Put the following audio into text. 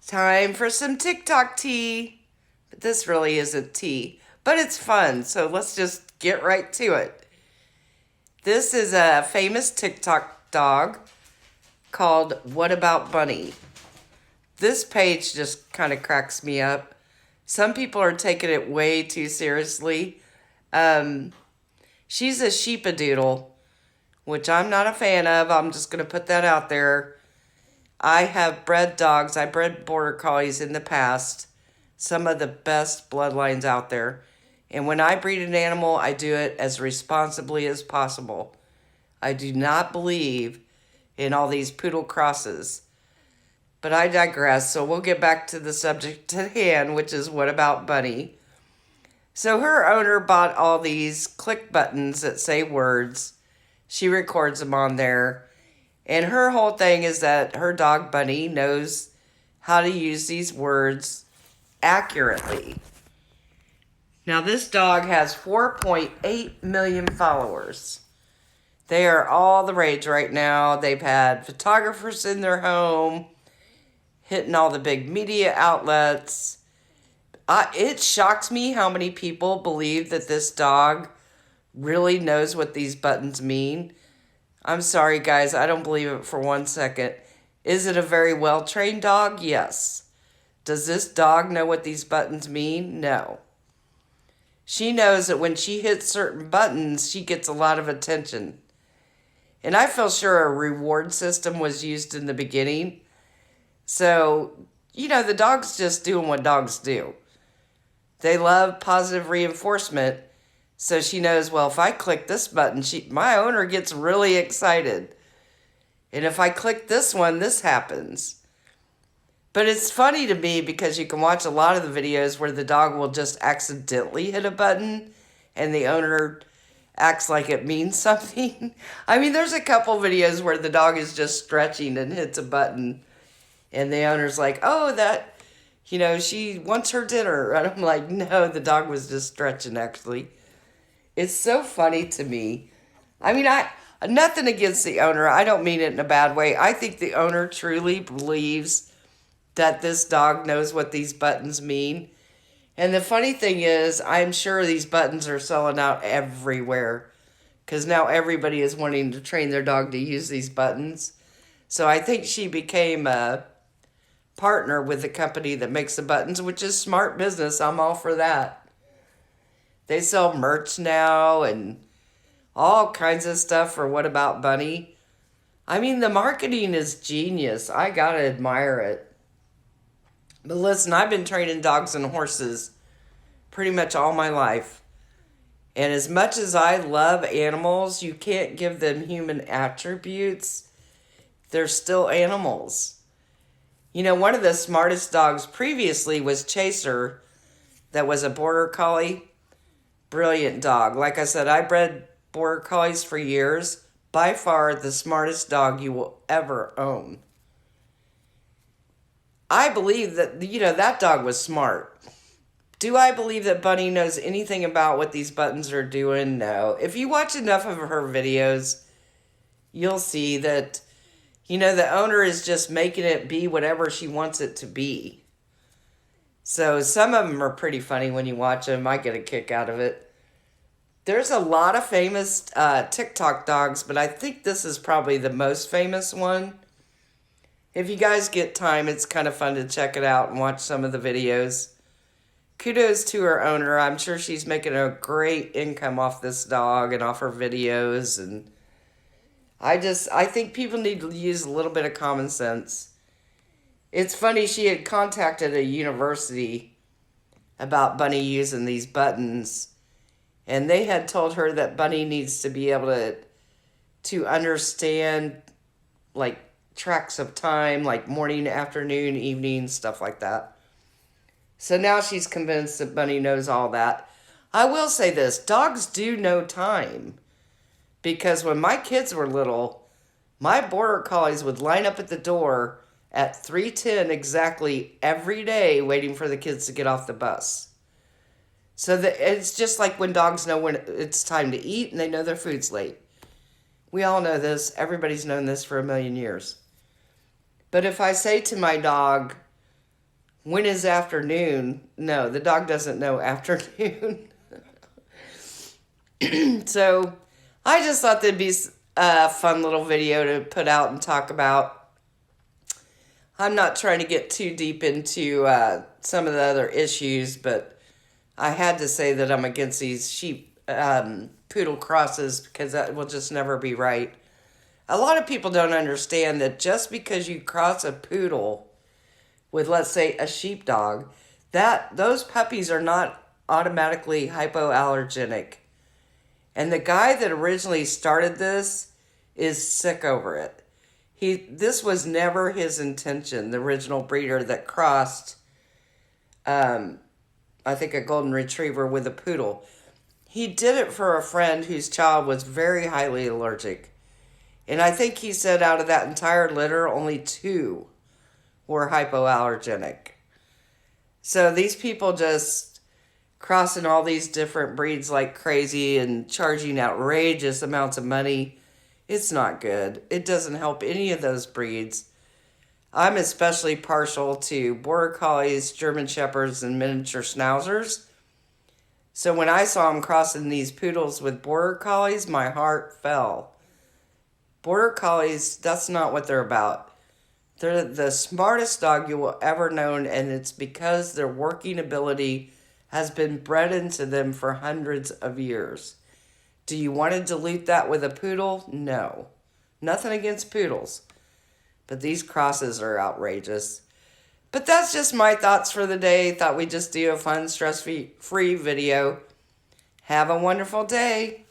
Time for some TikTok tea. But this really isn't tea, but it's fun, so let's just get right to it. This is a famous TikTok dog called What About Bunny? This page just kind of cracks me up. Some people are taking it way too seriously. Um, she's a sheepadoodle, which I'm not a fan of. I'm just going to put that out there. I have bred dogs. I bred border collies in the past. Some of the best bloodlines out there. And when I breed an animal, I do it as responsibly as possible. I do not believe in all these poodle crosses. But I digress, so we'll get back to the subject at hand, which is what about Bunny? So her owner bought all these click buttons that say words. She records them on there. And her whole thing is that her dog Bunny knows how to use these words accurately. Now, this dog has 4.8 million followers. They are all the rage right now. They've had photographers in their home, hitting all the big media outlets. It shocks me how many people believe that this dog really knows what these buttons mean. I'm sorry, guys, I don't believe it for 1 second. Is it a very well trained dog? Yes. Does this dog know what these buttons mean? No. She knows that when she hits certain buttons, she gets a lot of attention. And I feel sure a reward system was used in the beginning. So, the dog's just doing what dogs do. They love positive reinforcement. So she knows, well, if I click this button, my owner gets really excited. And if I click this one, this happens. But it's funny to me because you can watch a lot of the videos where the dog will just accidentally hit a button and the owner acts like it means something. I mean, there's a couple videos where the dog is just stretching and hits a button and the owner's like, oh, she wants her dinner. And I'm like, no, the dog was just stretching actually. It's so funny to me. I mean, nothing against the owner. I don't mean it in a bad way. I think the owner truly believes that this dog knows what these buttons mean. And the funny thing is, I'm sure these buttons are selling out everywhere because now everybody is wanting to train their dog to use these buttons. So I think she became a partner with the company that makes the buttons, which is smart business. I'm all for that. They sell merch now and all kinds of stuff for What About Bunny. I mean, the marketing is genius. I gotta admire it. But listen, I've been training dogs and horses pretty much all my life. And as much as I love animals, you can't give them human attributes. They're still animals. One of the smartest dogs previously was Chaser, that was a border collie. Brilliant dog. Like I said, I bred border collies for years. By far the smartest dog you will ever own. I believe that, that dog was smart. Do I believe that Bunny knows anything about what these buttons are doing? No. If you watch enough of her videos, you'll see that, the owner is just making it be whatever she wants it to be. So some of them are pretty funny when you watch them. I get a kick out of it. There's a lot of famous TikTok dogs, but I think this is probably the most famous one. If you guys get time, it's kind of fun to check it out and watch some of the videos. Kudos to her owner. I'm sure she's making a great income off this dog and off her videos. And I think people need to use a little bit of common sense. It's funny, she had contacted a university about Bunny using these buttons. And they had told her that Bunny needs to be able to understand, like, tracks of time, like morning, afternoon, evening, stuff like that. So now she's convinced that Bunny knows all that. I will say this, dogs do know time. Because when my kids were little, my border collies would line up at the door at 3:10 exactly every day waiting for the kids to get off the bus. So it's just like when dogs know when it's time to eat and they know their food's late. We all know this. Everybody's known this for a million years. But if I say to my dog, When is afternoon? No, the dog doesn't know afternoon. So I just thought that'd be a fun little video to put out and talk about. I'm not trying to get too deep into some of the other issues, but I had to say that I'm against these sheep poodle crosses because that will just never be right. A lot of people don't understand that just because you cross a poodle with, let's say, a sheepdog, that those puppies are not automatically hypoallergenic. And the guy that originally started this is sick over it. This was never his intention, the original breeder that crossed, I think, a golden retriever with a poodle. He did it for a friend whose child was very highly allergic. And I think he said out of that entire litter, only 2 were hypoallergenic. So these people just crossing all these different breeds like crazy and charging outrageous amounts of money, it's not good. It doesn't help any of those breeds. I'm especially partial to Border Collies, German Shepherds, and miniature Schnauzers. So when I saw them crossing these poodles with Border Collies, my heart fell. Border Collies, that's not what they're about. They're the smartest dog you will ever know, and it's because their working ability has been bred into them for hundreds of years. Do you want to dilute that with a poodle? No. Nothing against poodles. But these crosses are outrageous. But that's just my thoughts for the day. Thought we'd just do a fun, stress-free video. Have a wonderful day.